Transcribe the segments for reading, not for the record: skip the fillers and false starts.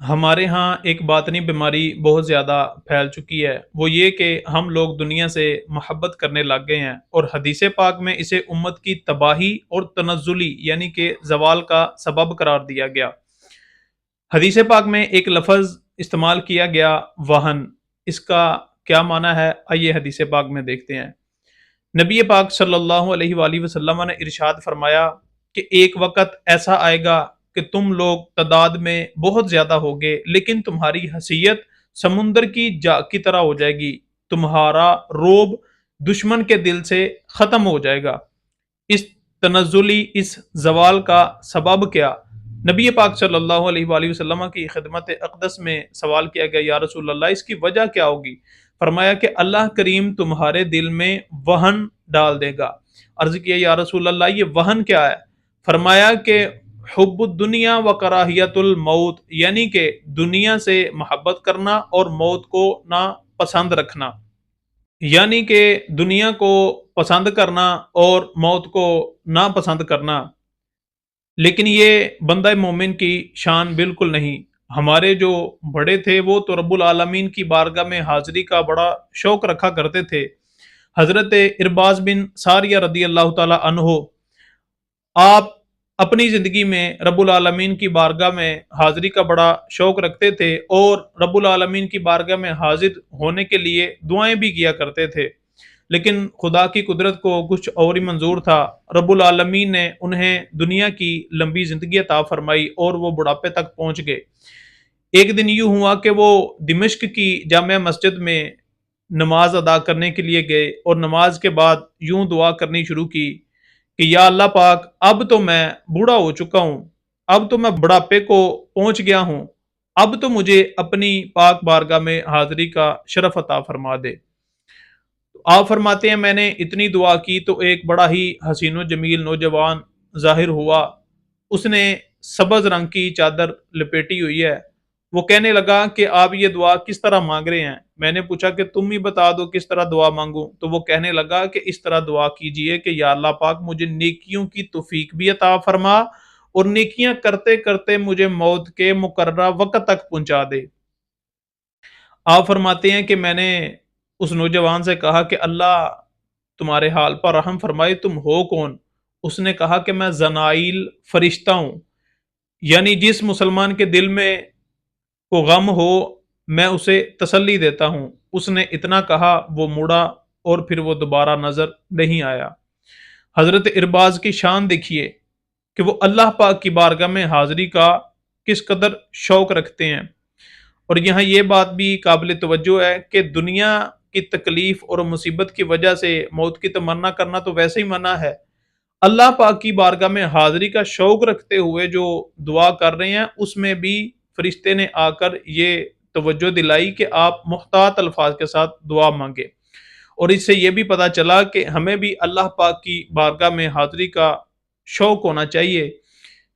ہمارے ہاں ایک باطنی بیماری بہت زیادہ پھیل چکی ہے، وہ یہ کہ ہم لوگ دنیا سے محبت کرنے لگ گئے ہیں، اور حدیث پاک میں اسے امت کی تباہی اور تنزلی یعنی کہ زوال کا سبب قرار دیا گیا۔ حدیث پاک میں ایک لفظ استعمال کیا گیا، وہن۔ اس کا کیا معنی ہے؟ آئیے حدیث پاک میں دیکھتے ہیں۔ نبی پاک صلی اللہ علیہ وآلہ وسلم نے ارشاد فرمایا کہ ایک وقت ایسا آئے گا کہ تم لوگ تعداد میں بہت زیادہ ہوگے، لیکن تمہاری حیثیت سمندر کی جا کی طرح ہو جائے گی، تمہارا روب دشمن کے دل سے ختم ہو جائے گا۔ اس تنزلی، اس زوال کا سبب کیا؟ نبی پاک صلی اللہ علیہ وآلہ وسلم کی خدمت اقدس میں سوال کیا گیا، یا رسول اللہ اس کی وجہ کیا ہوگی؟ فرمایا کہ اللہ کریم تمہارے دل میں وہن ڈال دے گا۔ عرض کیا یا رسول اللہ یہ وہن کیا ہے؟ فرمایا کہ حب الدنیا و کراہیت الموت، یعنی کہ دنیا سے محبت کرنا اور موت کو نہ پسند رکھنا، یعنی کہ دنیا کو پسند کرنا اور موت کو نہ پسند کرنا۔ لیکن یہ بندہ مومن کی شان بالکل نہیں۔ ہمارے جو بڑے تھے وہ تو رب العالمین کی بارگاہ میں حاضری کا بڑا شوق رکھا کرتے تھے۔ حضرت ارباز بن ساریہ رضی اللہ تعالی عنہ، آپ اپنی زندگی میں رب العالمین کی بارگاہ میں حاضری کا بڑا شوق رکھتے تھے، اور رب العالمین کی بارگاہ میں حاضر ہونے کے لیے دعائیں بھی کیا کرتے تھے، لیکن خدا کی قدرت کو کچھ اور ہی منظور تھا۔ رب العالمین نے انہیں دنیا کی لمبی زندگی عطا فرمائی اور وہ بڑھاپے تک پہنچ گئے۔ ایک دن یوں ہوا کہ وہ دمشق کی جامع مسجد میں نماز ادا کرنے کے لیے گئے، اور نماز کے بعد یوں دعا کرنی شروع کی کہ یا اللہ پاک، اب تو میں بوڑھا ہو چکا ہوں، اب تو میں بڑھاپے کو پہنچ گیا ہوں، اب تو مجھے اپنی پاک بارگاہ میں حاضری کا شرف عطا فرما دے۔ آپ فرماتے ہیں میں نے اتنی دعا کی تو ایک بڑا ہی حسین و جمیل نوجوان ظاہر ہوا۔ اس نے سبز رنگ کی چادر لپیٹی ہوئی ہے۔ وہ کہنے لگا کہ آپ یہ دعا کس طرح مانگ رہے ہیں؟ میں نے پوچھا کہ تم ہی بتا دو کس طرح دعا مانگوں، تو وہ کہنے لگا کہ اس طرح دعا کیجئے کہ یا اللہ پاک مجھے نیکیوں کی توفیق بھی عطا فرما، اور نیکیاں کرتے کرتے مجھے موت کے مقررہ وقت تک پہنچا دے۔ آپ فرماتے ہیں کہ میں نے اس نوجوان سے کہا کہ اللہ تمہارے حال پر رحم فرمائے، تم ہو کون؟ اس نے کہا کہ میں زنائیل فرشتہ ہوں، یعنی جس مسلمان کے دل میں کو غم ہو میں اسے تسلی دیتا ہوں۔ اس نے اتنا کہا، وہ مڑا اور پھر وہ دوبارہ نظر نہیں آیا۔ حضرت ارباز کی شان دیکھیے کہ وہ اللہ پاک کی بارگاہ میں حاضری کا کس قدر شوق رکھتے ہیں۔ اور یہاں یہ بات بھی قابل توجہ ہے کہ دنیا کی تکلیف اور مصیبت کی وجہ سے موت کی تمنا کرنا تو ویسے ہی منع ہے، اللہ پاک کی بارگاہ میں حاضری کا شوق رکھتے ہوئے جو دعا کر رہے ہیں اس میں بھی فرشتے نے آ کر یہ توجہ دلائی کہ آپ محتاط الفاظ کے ساتھ دعا مانگے۔ اور اس سے یہ بھی پتہ چلا کہ ہمیں بھی اللہ پاک کی بارگاہ میں حاضری کا شوق ہونا چاہیے،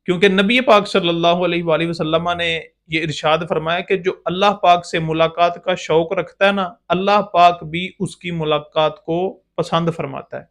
کیونکہ نبی پاک صلی اللہ علیہ وآلہ وسلم نے یہ ارشاد فرمایا کہ جو اللہ پاک سے ملاقات کا شوق رکھتا ہے نا، اللہ پاک بھی اس کی ملاقات کو پسند فرماتا ہے۔